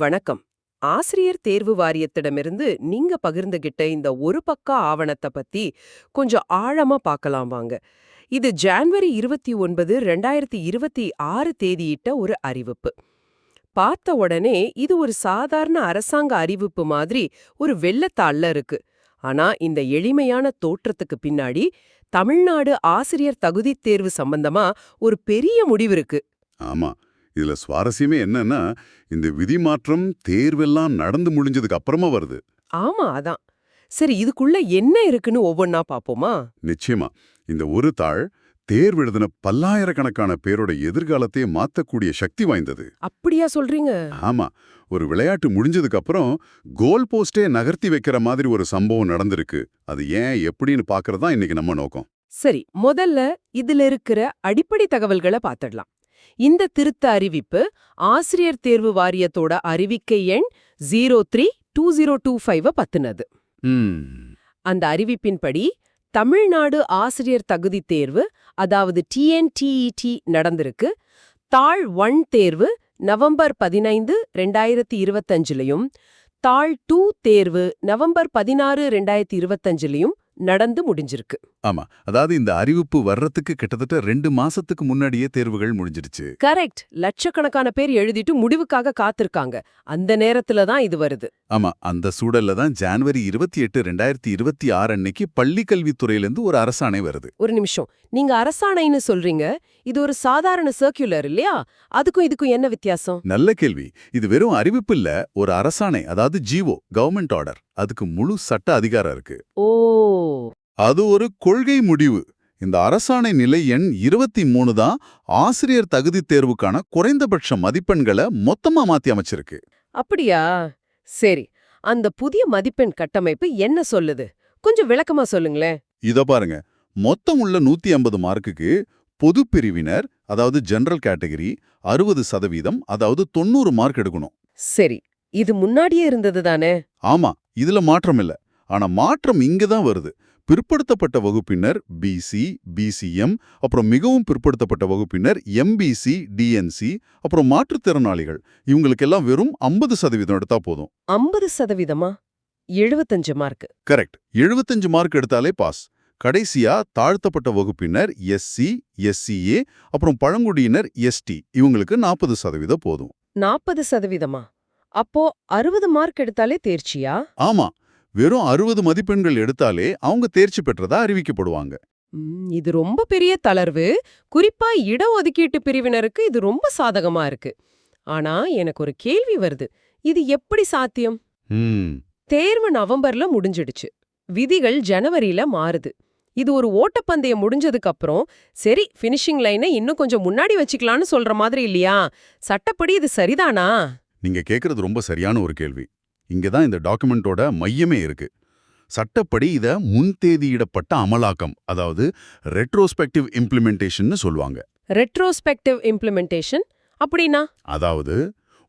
வணக்கம். ஆசிரியர் தேர்வு வாரியத்திடமிருந்து நீங்க பகிர்ந்துகிட்ட இந்த ஒரு பக்க ஆவணத்தை பத்தி கொஞ்சம் ஆழமா பார்க்கலாம் வாங்க. இது ஜான்வரி 29, 2026 தேதியிட்ட ஒரு அறிவிப்பு. பார்த்த உடனே இது ஒரு சாதாரண அரசாங்க அறிவிப்பு மாதிரி ஒரு வெள்ளத்தாள்ல இருக்கு. ஆனா இந்த எளிமையான தோற்றத்துக்கு பின்னாடி தமிழ்நாடு ஆசிரியர் தகுதித் தேர்வு சம்பந்தமா ஒரு பெரிய முடிவு இருக்கு. ஆமா. இதுல சுவாரஸ்யமே என்னன்னா, இந்த விதி மாற்றம் தேர்வெல்லாம் நடந்து முடிஞ்சதுக்கு அப்புறமா வருது. ஆமா, அதான். சரி, இதுக்குள்ள என்ன இருக்குன்னு ஒவ்வொன்னா பாப்போமா? நிச்சயமா. இந்த ஒரு தாள் தேர்வு எழுதின பல்லாயிரக்கணக்கான பேரோட எதிர்காலத்தையே மாத்தக்கூடிய சக்தி வாய்ந்தது. அப்படியா சொல்றீங்க? ஆமா. ஒரு விளையாட்டு முடிஞ்சதுக்கு அப்புறம் கோல் போஸ்டே நகர்த்தி வைக்கிற மாதிரி ஒரு சம்பவம் நடந்திருக்கு. அது ஏன் எப்படின்னு பாக்குறதா இன்னைக்கு நம்ம நோக்கம். சரி, முதல்ல இதுல இருக்கிற அடிப்படை தகவல்களை பாத்துடலாம். இந்த திருத்த அறிவிப்பு ஆசிரியர் தேர்வு வாரியத்தோட அறிவிக்கை எண் 03-2025 பத்தினது. அந்த அறிவிப்பின்படி தமிழ்நாடு ஆசிரியர் தகுதி தேர்வு, அதாவது TNTET நடந்திருக்கு. தாள் 1 தேர்வு நவம்பர் 15, 2025லையும் தாள் 2 தேர்வு நவம்பர் 16, 2025லையும் நடந்து முடிஞ்சிருக்கு. ஆமா. அதாவது இந்த அறிவிப்பு வர்றதுக்கு கிட்டத்தட்ட 2 மாசத்துக்கு முன்னாடியே தேர்வுகள் முடிஞ்சிருச்சு. கரெக்ட். லட்சக்கணக்கான பேர் எழுதிட்டு முடிவுக்காக காத்திருக்காங்க. அந்த நேரத்துல தான் இது வருது. ஆமா. அந்த சூழல்ல தான் ஜான்வரி 28, 2026 அன்னைக்கு பள்ளிக்கல்வித்துறையிலிருந்து ஒரு அரசாணை வருது. ஒரு நிமிஷம், நீங்க அரசாணைன்னு சொல்றீங்க. இது ஒரு சாதாரண சர்க்குலர் இல்லையா? அதுக்கும் இதுக்கும் என்ன வித்தியாசம்? நல்ல கேள்வி. இது வெறும் அறிவிப்பு இல்ல, ஒரு அரசாணை, அதாவது ஜிஓ, கவர்மெண்ட் ஆர்டர். அதுக்கு முழு சட்ட அதிகாரம் இருக்கு. ஓ, அது ஒரு கொள்கை முடிவு. இந்த அரசாணை நிலை எண் 23 தான் ஆசிரியர் தகுதி தேர்வுக்கான குறைந்தபட்ச மதிப்பெண்களை மொத்தமா மாத்தி அமைச்சிருக்கு. அப்படியா? சரி, அந்த புதிய மதிப்பெண் கட்டமைப்பு என்ன சொல்லுது? கொஞ்சம் விளக்கமா சொல்லுங்களேன். இத பாருங்க. மொத்தம் உள்ள 150 மார்க்குக்கு பொது பிரிவினர், அதாவது ஜெனரல் கேட்டகரி 60%, அதாவது 90 மார்க் எடுக்கணும். சரி, இது முன்னாடியே இருந்தது தானே? ஆமா, இதுல மாற்றம் இல்ல. ஆனா மாற்றம் இங்க தான் வருது. பிற்படுத்தப்பட்ட வகுப்பினர் பிசி, பிசிஎம், அப்புறம் மிகவும் பிற்படுத்தப்பட்ட வகுப்பினர் எம்பிசி, டிஎன்சி, அப்புறம் மாற்றுத்திறனாளிகள், இவங்களுக்கெல்லாம் வெறும் 50% எடுத்தா போதும். 50%? 75 மார்க். கரெக்ட். 75 மார்க் எடுத்தாலே பாஸ். கடைசியா தாழ்த்தப்பட்ட வகுப்பினர் எஸ்சி, எஸ்சிஏ, அப்புறம் பழங்குடியினர் எஸ்டி, இவங்களுக்கு 40% போதும். 40%? அப்போ 60 மார்க் எடுத்தாலே தேர்ச்சியா? ஆமா. வெறும் 60 மதிப்பெண்கள் எடுத்தாலே அவங்க தேர்ச்சி பெற்றதா அறிவிக்கப்படுவாங்க. இது ரொம்ப பெரிய தளர்வு. குறிப்பா இடஒதுக்கீட்டு பிரிவினருக்கு இது ரொம்ப சாதகமா இருக்கு. ஆனா எனக்கு ஒரு கேள்வி வருது. இது எப்படி சாத்தியம்? தேர்வு நவம்பர்ல முடிஞ்சிடுச்சு. விதிகள் ஜனவரியில மாறுது. இது ஒரு ஓட்டப்பந்தயம் முடிஞ்சதுக்கு அப்புறம் சரி, ஃபினிஷிங் லைனை இன்னும் கொஞ்சம் முன்னாடி வச்சுக்கலாம்னு சொல்ற மாதிரி இல்லையா? சட்டப்படி இது சரிதானா? நீங்க கேக்குறது ரொம்ப சரியான ஒரு கேள்வி. இங்கதான் இந்த டாக்குமெண்டோட மையமே இருக்கு. சட்டப்படி இத முன்தேதியிடப்பட்ட அமலாக்கம், அதாவது ரெட்ரோஸ்பெக்டிவ் இம்ப்ளிமெண்டேஷன் சொல்லுவாங்க. ரெட்ரோஸ்பெக்டிவ் இம்ப்ளிமெண்டேஷன் அப்படின்னா? அதாவது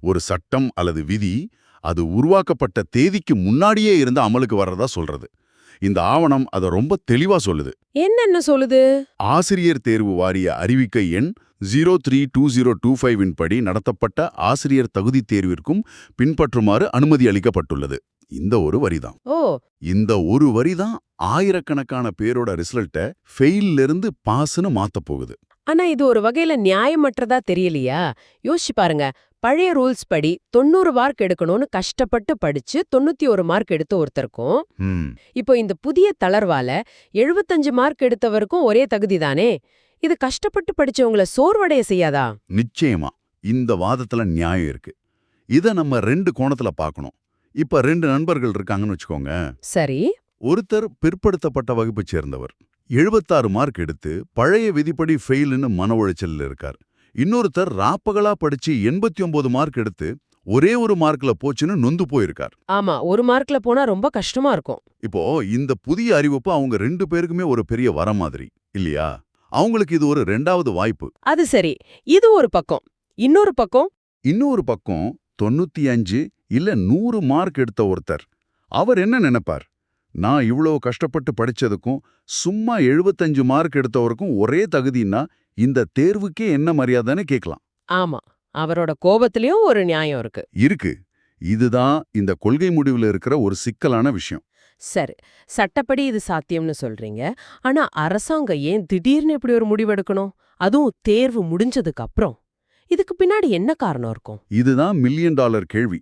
ஒரு சட்டம் அல்லது விதி அது உருவாக்கப்பட்ட தேதிக்கு முன்னாடியே இருந்து அமலுக்கு வர்றதா சொல்றது. இந்த ஆவணம் அதை ரொம்ப தெளிவா சொல்லுது. என்னென்ன சொல்லுது? ஆசிரியர் தேர்வு வாரிய அறிவிக்கை எண் 03-2025 படி நடத்தப்பட்ட ஆசிரியர் தகுதி தேர்விற்கும் பின்பற்றுமாறு அனுமதி அளிக்கப்பட்டுள்ளது. இந்த ஒரு வரிதான். ஓ, இந்த ஒரு வரிதான் ஆயிரக்கணக்கான பேரோட ரிசல்ட்ட ஃபெயில்ல இருந்து பாஸ்னு மாத்த போகுது. ஆனா இது ஒரு வகையில நியாயமற்றதா தெரியலையா? யோசிச்சு பாருங்க. பழைய ரூல்ஸ் படி 90 மார்க் எடுக்கணும்னு கஷ்டப்பட்டு படிச்சு 91 மார்க் எடுத்த ஒருத்தருக்கும், இப்போ இந்த புதிய தளர்வால 75 மார்க் எடுத்தவருக்கும் ஒரே தகுதி தானே? இது கஷ்டப்பட்டு படிச்சவங்கள சோர்வடைய செய்யாதா? நிச்சயமா இந்த வாதத்துல நியாயம் இருக்கு. இத நம்ம 2 கோணத்துல பார்க்கணும். இப்ப 2 நண்பர்கள் இருக்காங்கன்னு வச்சுக்கோங்க. சரி. ஒருத்தர் பிற்படுத்தப்பட்ட வகுப்பை சேர்ந்தவர், 76 மார்க் எடுத்து பழைய விதிப்படி ஃபெயில்னு மன உளைச்சல்ல இருக்கார். இன்னொருத்தர் ராப்பகலா படிச்சு 89 மார்க் எடுத்து ஒரே ஒரு மார்க்ல போச்சுன்னு நொந்து போயிருக்கார். ஆமா, ஒரு மார்க்ல போனா ரொம்ப கஷ்டமா இருக்கும். இப்போ இந்த புதிய அறிவிப்பு அவங்க 2 பேருக்குமே ஒரு பெரிய வரம் மாதிரி இல்லையா? அவங்களுக்கு இது ஒரு 2வது வாய்ப்பு. அது சரி, இது ஒரு பக்கம். இன்னொரு பக்கம் 95 இல்ல 100 மார்க் எடுத்த ஒருத்தர், அவர் என்ன நினைப்பார்? நான் இவ்வளவு கஷ்டப்பட்டு படிச்சதுக்கும் சும்மா 75 மார்க் எடுத்தவருக்கும் ஒரே தகுதின்னா இந்த தேர்வுக்கே என்ன மரியாதைன்னு கேட்கலாம். ஆமா, அவரோட கோபத்திலயும் ஒரு நியாயம் இருக்கு. இருக்கு. இதுதான் இந்த கொள்கை முடிவுல இருக்கிற ஒரு சிக்கலான விஷயம். சரி, சட்டப்படி இது சாத்தியம்னு சொல்றீங்க. ஆனா அரசாங்கம் ஏன் திடீர்னு இப்படி ஒரு முடிவெடுக்கணும்? அதுவும் தேர்வு முடிஞ்சதுக்கு அப்புறம். இதுக்கு பின்னாடி என்ன காரணம் இருக்கும்? இதுதான் மில்லியன் டாலர் கேள்வி.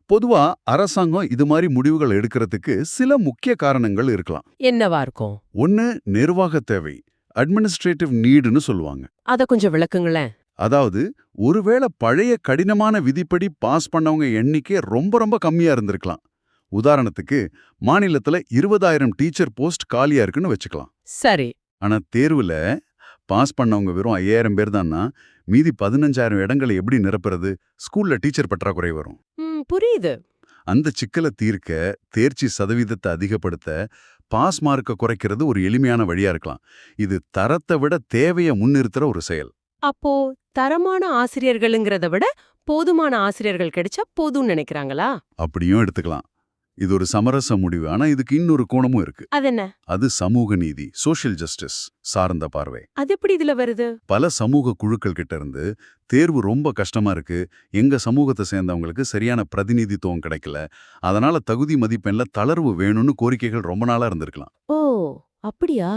பொதுவா அரசாங்கம் இது மாதிரி முடிவுகள் எடுக்கிறதுக்கு சில முக்கிய காரணங்கள் இருக்கலாம். என்னவா இருக்கும்? ஒன்னு, நிர்வாக தேவை, அட்மினிஸ்ட்ரேட்டிவ் நீடுன்னு சொல்லுவாங்க. அத கொஞ்சம் விளக்குங்களேன். அதாவது ஒருவேளை பழைய கடினமான விதிப்படி பாஸ் பண்ணவங்க எண்ணிக்கை ரொம்ப ரொம்ப கம்மியா இருந்திருக்கலாம். உதாரணத்துக்கு மாநிலத்துல 20,000 டீச்சர் போஸ்ட் காலியா இருக்குன்னு வச்சுக்கலாம். சரி. ஆனா தேர்வுல பாஸ் பண்ணவங்க வெறும் 5,000 பேர் தான்னா மீதி 15,000 இடங்களை எப்படி நிரப்புறது? ஸ்கூல்ல டீச்சர் பற்றாக்குறை வரும். புரியுது. அந்த சிக்கலை தீர்க்க, தேர்ச்சி சதவீதத்தை அதிகப்படுத்த, பாஸ் மார்க்கை குறைக்கிறது ஒரு எளிமையான வழியா இருக்கலாம். இது தரத்தை விட தேவையை முன்னிறுத்துற ஒரு செயல். அப்போ தரமான ஆசிரியர்களுங்கிறத விட போதுமான ஆசிரியர்கள் கிடைச்சா போதும்னு நினைக்கிறாங்களா? அப்படியும் எடுத்துக்கலாம். இது ஒரு சமரச முடிவு. ஆனா இதுக்கு இன்னொரு கோணமும் இருக்கு. அது என்ன? அது சமூக நீதி, சோஷியல் ஜஸ்டிஸ் சார்ந்த பார்வை. அது எப்படி இதுல வருது? பல சமூக குழுக்கள் கிட்ட இருந்து தேர்வு ரொம்ப கஷ்டமா இருக்கு, எங்க சமூகத்தை சேர்ந்தவங்களுக்கு சரியான பிரதிநிதித்துவம் கிடைக்கல, அதனால தகுதி மதிப்பெண்ல தளர்வு வேணும்னு கோரிக்கைகள் ரொம்ப நாளா இருந்திருக்கலாம். ஓ, அப்படியா?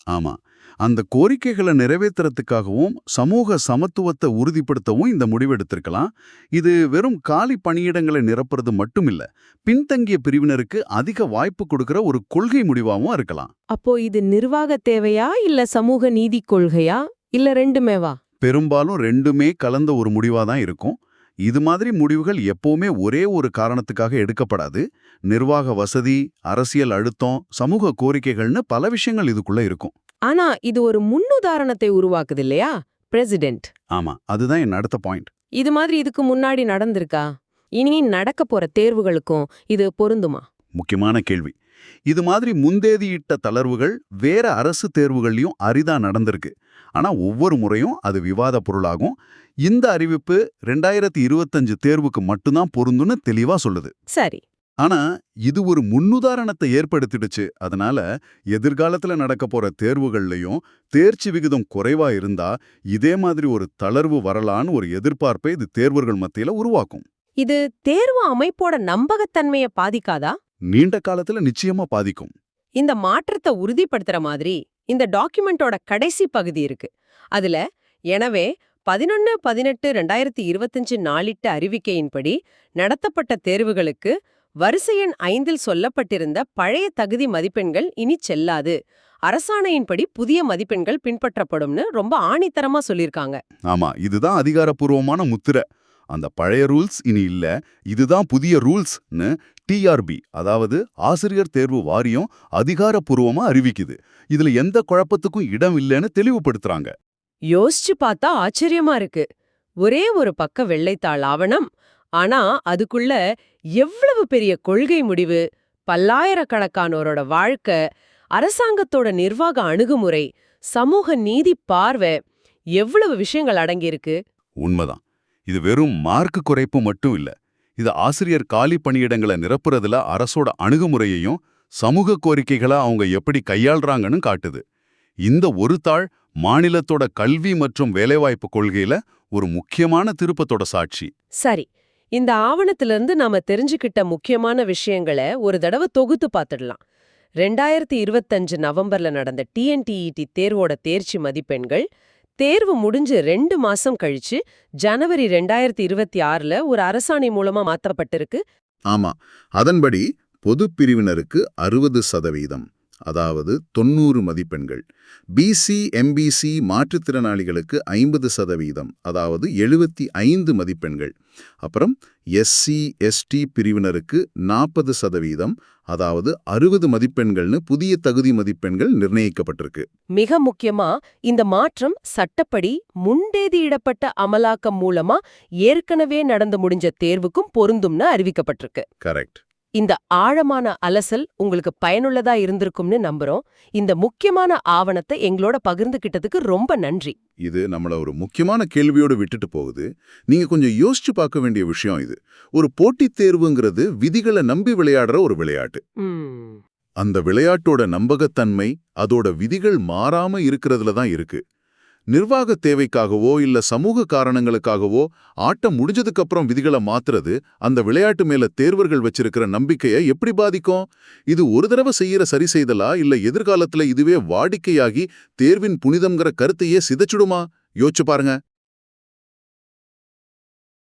ஆமா, அந்த கோரிக்கைகளை நிறைவேற்றுறதுக்காகவும் சமூக சமத்துவத்தை உறுதிப்படுத்தவும் இந்த முடிவெடுத்திருக்கலாம். இது வெறும் காலி பணியிடங்களை நிரப்புறது மட்டும் இல்ல, பின்தங்கிய பிரிவினருக்கு அதிக வாய்ப்பு கொடுக்கிற ஒரு கொள்கை முடிவாகவும் இருக்கலாம். அப்போ இது நிர்வாக தேவையா இல்ல சமூக நீதி கொள்கையா இல்ல ரெண்டுமேவா? பெரும்பாலும் ரெண்டுமே கலந்த ஒரு முடிவா தான் இருக்கும். இது மாதிரி முடிவுகள் எப்பவுமே ஒரே ஒரு காரணத்துக்காக எடுக்கப்படாது. நிர்வாக வசதி, அரசியல் அழுத்தம், சமூக கோரிக்கைகள்னு பல விஷயங்கள் இதுக்குள்ள இருக்கும். ஆனா இது ஒரு முன்னுதாரணத்தை உருவாக்குது இல்லையா? பிரசிடென்ட். ஆமா, அதுதான் என் அடுத்த பாயிண்ட். இது மாதிரி இதுக்கு முன்னாடி நடந்திருக்கா? இனி நடக்க போற தேர்வுகளுக்கும் இது பொருந்துமா? முக்கியமான கேள்வி. இது மாதிரி முந்தேதியிட்ட தளர்வுகள் வேற அரசு தேர்வுகள்லயும் அரிதா நடந்திருக்கு. ஆனா ஒவ்வொரு முறையும் அது விவாத பொருளாகும். இந்த அறிவிப்பு 2025 தேர்வுக்கு மட்டும்தான் பொருந்துன்னு தெளிவா சொல்லுது. சரி. ஆனா இது ஒரு முன்னுதாரணத்தை ஏற்படுத்திடுச்சு. அதனால எதிர்காலத்துல நடக்க போற தேர்வுகள்லயும் தேர்ச்சி விகிதம் குறைவா இருந்தா இதே மாதிரி ஒரு தளர்வு வரலான்னு ஒரு எதிர்பார்ப்பை இது தேர்வர்கள் மத்தியில உருவாக்கும். இது தேர்வு அமைப்போட நம்பகத்தன்மையை பாதிக்காதா? நீண்ட காலத்துல நிச்சயமா பாதிக்கும். இந்த மாற்றத்தை உறுதிப்படுத்துற மாதிரி இந்த டாக்குமெண்டோட கடைசி பகுதி இருக்கு. அதுல எனவே 11/18/2025 நாளிட்ட அறிவிக்கையின்படி நடத்தப்பட்ட தேர்வுகளுக்கு வரிசை எண் 5இல் சொல்லப்பட்டிருந்த பழைய தகுதி மதிப்பெண்கள் இனி செல்லாது, அரசாணையின்படி புதிய மதிப்பெண்கள் பின்பற்றப்படும்னு ரொம்ப ஆணித்தரமா சொல்லிருக்காங்க. ஆமா, இதுதான் அதிகாரப்பூர்வமான முத்திரை. அந்த பழைய ரூல்ஸ் இனி இல்ல, இதுதான் புதிய ரூல்ஸ்னு டிஆர்பி, அதாவது ஆசிரியர் தேர்வு வாரியம் அதிகாரப்பூர்வமா அறிவிக்குது. இதுல எந்த குழப்பத்துக்கும் இடம் இல்லைன்னு தெளிவுபடுத்துறாங்க. யோசிச்சு பார்த்தா ஆச்சரியமா இருக்கு. ஒரே ஒரு பக்க வெள்ளைத்தாள் ஆவணம், ஆனா அதுக்குள்ள எவ்வளவு பெரிய கொள்கை முடிவு, பல்லாயிரக்கணக்கானோரோட வாழ்க்கை, அரசாங்கத்தோட நிர்வாக அணுகுமுறை, சமூக நீதி பார்வை, எவ்வளவு விஷயங்கள் அடங்கியிருக்கு. உண்மைதான். இது வெறும் மார்க்கு குறைப்பு மட்டும் இல்ல, இது ஆசிரியர் காலி பணியிடங்களை நிரப்புறதுல அரசோட அணுகுமுறையையும் சமூக கோரிக்கைகளை அவங்க எப்படி கையாள்றாங்கன்னு காட்டுது. இந்த ஒரு தாள் மாநிலத்தோட கல்வி மற்றும் வேலைவாய்ப்பு கொள்கையில ஒரு முக்கியமான திருப்பத்தோட சாட்சி. சரி, இந்த ஆவணத்திலிருந்து நாம தெரிஞ்சுக்கிட்ட முக்கியமான விஷயங்களை ஒரு தடவை தொகுத்து பார்த்துடலாம். 2025 நவம்பர்ல நடந்த டிஎன்டிஇடி தேர்வோட தேர்ச்சி மதிப்பெண்கள் தேர்வு முடிஞ்சு 2 மாசம் கழிச்சு ஜனவரி 2026ல ஒரு அரசாணை மூலமா மாற்றப்பட்டிருக்கு. ஆமா, அதன்படி பொது பிரிவினருக்கு 60%, அதாவது 90 மதிப்பெண்கள், பிசி எம்பிசி மாற்றுத்திறனாளிகளுக்கு 50%, அதாவது 75 மதிப்பெண்கள், அப்புறம் எஸ்சி எஸ்டி பிரிவினருக்கு 40%, அதாவது 60 மதிப்பெண்கள்னு புதிய தகுதி மதிப்பெண்கள் நிர்ணயிக்கப்பட்டிருக்கு. மிக முக்கியமா இந்த மாற்றம் சட்டப்படி முன்தேதியிடப்பட்ட அமலாக்கம் மூலமா ஏற்கனவே நடந்து முடிஞ்ச தேர்வுக்கும் பொருந்தும்னு அறிவிக்கப்பட்டிருக்கு. கரெக்ட். இந்த ஆழமான அலசல் உங்களுக்கு பயனுள்ளதா இருந்திருக்கும்னு நம்புறோம். இந்த முக்கியமான ஆவணத்தை எங்களோட பகிர்ந்துகிட்டதுக்கு ரொம்ப நன்றி. இது நம்மள ஒரு முக்கியமான கேள்வியோடு விட்டுட்டு போகுது. நீங்க கொஞ்சம் யோசிச்சு பார்க்க வேண்டிய விஷயம் இது. ஒரு போட்டித் தேர்வுங்கிறது விதிகளை நம்பி விளையாடுற ஒரு விளையாட்டு. அந்த விளையாட்டோட நம்பகத்தன்மை அதோட விதிகள் மாறாம இருக்கிறதுல தான் இருக்கு. நிர்வாக தேவைக்காகவோ இல்ல சமூக காரணங்களுக்காகவோ ஆட்டம் முடிஞ்சதுக்கு அப்புறம் விதிகளை மாத்துறது அந்த விளையாட்டு மேல தேர்வர்கள் வச்சிருக்கிற நம்பிக்கையை எப்படி பாதிக்கும்? இது ஒரு தடவை செய்யற சரி செய்தலா இல்ல எதிர்காலத்துல இதுவே வாடிக்கையாகி தேர்வின் புனிதம்ங்கிற கருத்தையே சிதைச்சுடுமா? யோசிச்சு பாருங்க.